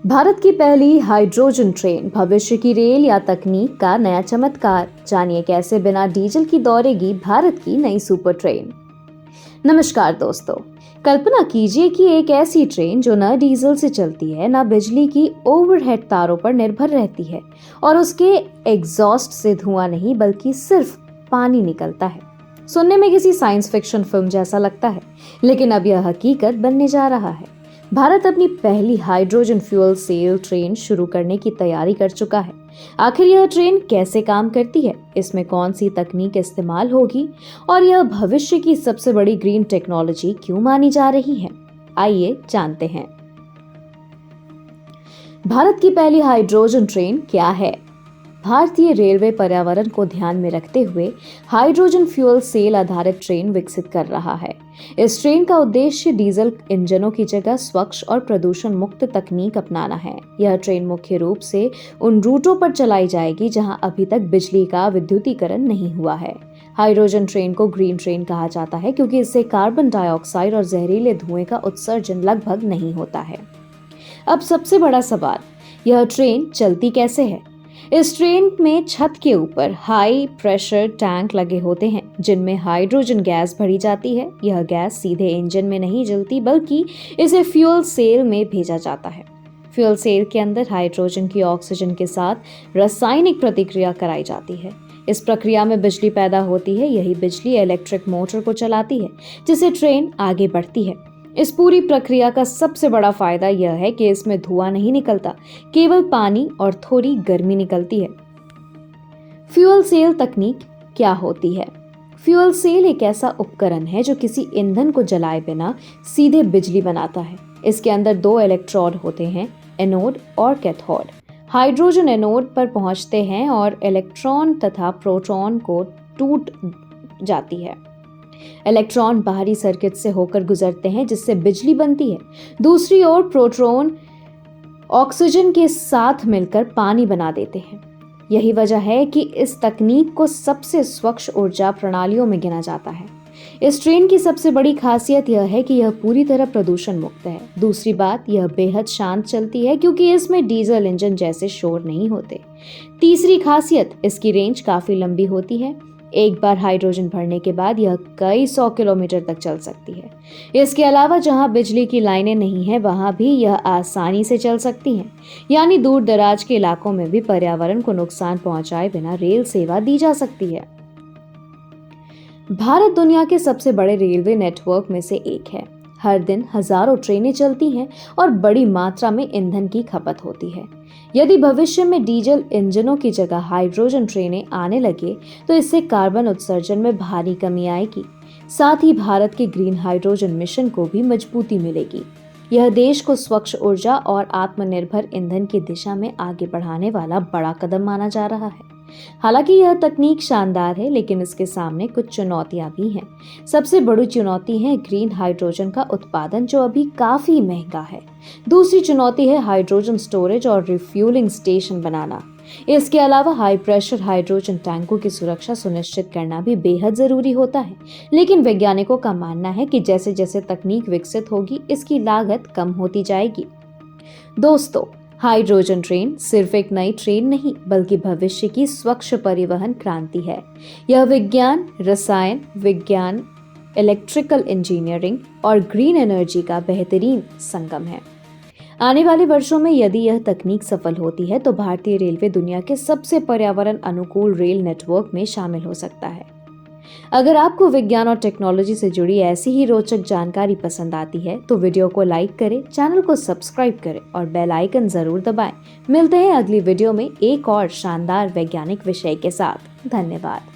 भारत की पहली hydrogen train, भविष्य की रेल या तकनीक का नया चमत्कार। जानिए कैसे बिना डीजल की दौड़ेगी भारत की नई सुपर ट्रेन। नमस्कार दोस्तों, कल्पना कीजिए कि एक ऐसी ट्रेन जो न डीजल से चलती है, न बिजली की ओवरहेड तारों पर निर्भर रहती है और उसके एग्जॉस्ट से धुआं नहीं बल्कि सिर्फ पानी निकलता है। सुनने में किसी साइंस फिक्शन फिल्म जैसा लगता है, लेकिन अब यह हकीकत बनने जा रहा है। भारत अपनी पहली हाइड्रोजन फ्यूल सेल ट्रेन शुरू करने की तैयारी कर चुका है। आखिर यह ट्रेन कैसे काम करती है, इसमें कौन सी तकनीक इस्तेमाल होगी और यह भविष्य की सबसे बड़ी ग्रीन टेक्नोलॉजी क्यों मानी जा रही है, आइए जानते हैं। भारत की पहली हाइड्रोजन ट्रेन क्या है? भारतीय रेलवे पर्यावरण को ध्यान में रखते हुए हाइड्रोजन फ्यूल सेल आधारित ट्रेन विकसित कर रहा है। इस ट्रेन का उद्देश्य डीजल इंजनों की जगह स्वच्छ और प्रदूषण मुक्त तकनीक अपनाना है। यह ट्रेन मुख्य रूप से उन रूटों पर चलाई जाएगी जहां अभी तक बिजली का विद्युतीकरण नहीं हुआ है। हाइड्रोजन ट्रेन को ग्रीन ट्रेन कहा जाता है क्योंकि इससे कार्बन डाइऑक्साइड और जहरीले धुएं का उत्सर्जन लगभग नहीं होता है। अब सबसे बड़ा सवाल, यह ट्रेन चलती कैसे है? इस ट्रेन में छत के ऊपर हाई प्रेशर टैंक लगे होते हैं जिनमें हाइड्रोजन गैस भरी जाती है। यह गैस सीधे इंजन में नहीं जलती बल्कि इसे फ्यूल सेल में भेजा जाता है। फ्यूल सेल के अंदर हाइड्रोजन की ऑक्सीजन के साथ रासायनिक प्रतिक्रिया कराई जाती है। इस प्रक्रिया में बिजली पैदा होती है। यही बिजली इलेक्ट्रिक मोटर को चलाती है जिससे ट्रेन आगे बढ़ती है। इस पूरी प्रक्रिया का सबसे बड़ा फायदा यह है कि इसमें धुआं नहीं निकलता, केवल पानी और थोड़ी गर्मी निकलती है। फ्यूल सेल तकनीक क्या होती है? फ्यूल सेल एक ऐसा उपकरण है जो किसी ईंधन को जलाए बिना सीधे बिजली बनाता है। इसके अंदर दो इलेक्ट्रोड होते हैं, एनोड और कैथोड। हाइड्रोजन एनोड पर पहुंचते हैं और इलेक्ट्रॉन तथा प्रोटॉन को टूट जाती है। इलेक्ट्रॉन बाहरी सर्किट से होकर गुजरते हैं जिससे बिजली बनती है। दूसरी ओर प्रोटॉन ऑक्सीजन के साथ मिलकर पानी बना देते हैं। यही वजह है कि इस तकनीक को सबसे स्वच्छ ऊर्जा प्रणालियों में गिना जाता है। इस ट्रेन की सबसे बड़ी खासियत यह है कि यह पूरी तरह प्रदूषण मुक्त है। दूसरी बात, यह बेहद शांत चलती है क्योंकि इसमें डीजल इंजन जैसे शोर नहीं होते। तीसरी खासियत, इसकी रेंज काफी लंबी होती है। एक बार हाइड्रोजन भरने के बाद यह कई 100 किलोमीटर तक चल सकती है। इसके अलावा जहां बिजली की लाइनें नहीं हैं, वहां भी यह आसानी से चल सकती हैं। यानी दूर दराज के इलाकों में भी पर्यावरण को नुकसान पहुंचाए बिना रेल सेवा दी जा सकती है। भारत दुनिया के सबसे बड़े रेलवे नेटवर्क में से एक है। हर दिन हजारों ट्रेनें चलती हैं और बड़ी मात्रा में ईंधन की खपत होती है। यदि भविष्य में डीजल इंजनों की जगह हाइड्रोजन ट्रेनें आने लगे तो इससे कार्बन उत्सर्जन में भारी कमी आएगी। साथ ही भारत के ग्रीन हाइड्रोजन मिशन को भी मजबूती मिलेगी। यह देश को स्वच्छ ऊर्जा और आत्मनिर्भर ईंधन की दिशा में आगे बढ़ाने वाला बड़ा कदम माना जा रहा है। हालांकि यह तकनीक शानदार है, लेकिन इसके सामने कुछ चुनौतियां भी हैं। सबसे बड़ी चुनौती है ग्रीन हाइड्रोजन का उत्पादन, जो अभी काफी महंगा है। दूसरी चुनौती है हाइड्रोजन स्टोरेज और रिफ्यूलिंग स्टेशन बनाना। इसके अलावा हाई प्रेशर हाइड्रोजन टैंकों की सुरक्षा सुनिश्चित करना भी बेहद जरूरी होता है। लेकिन वैज्ञानिकों का मानना है कि जैसे जैसे तकनीक विकसित होगी, इसकी लागत कम होती जाएगी। दोस्तों, हाइड्रोजन ट्रेन सिर्फ एक नई ट्रेन नहीं बल्कि भविष्य की स्वच्छ परिवहन क्रांति है। यह विज्ञान, रसायन विज्ञान, इलेक्ट्रिकल इंजीनियरिंग और ग्रीन एनर्जी का बेहतरीन संगम है। आने वाले वर्षों में यदि यह तकनीक सफल होती है तो भारतीय रेलवे दुनिया के सबसे पर्यावरण अनुकूल रेल नेटवर्क में शामिल हो सकता है। अगर आपको विज्ञान और टेक्नोलॉजी से जुड़ी ऐसी ही रोचक जानकारी पसंद आती है तो वीडियो को लाइक करें, चैनल को सब्सक्राइब करें और बेल आइकन जरूर दबाएं। मिलते हैं अगली वीडियो में एक और शानदार वैज्ञानिक विषय के साथ। धन्यवाद।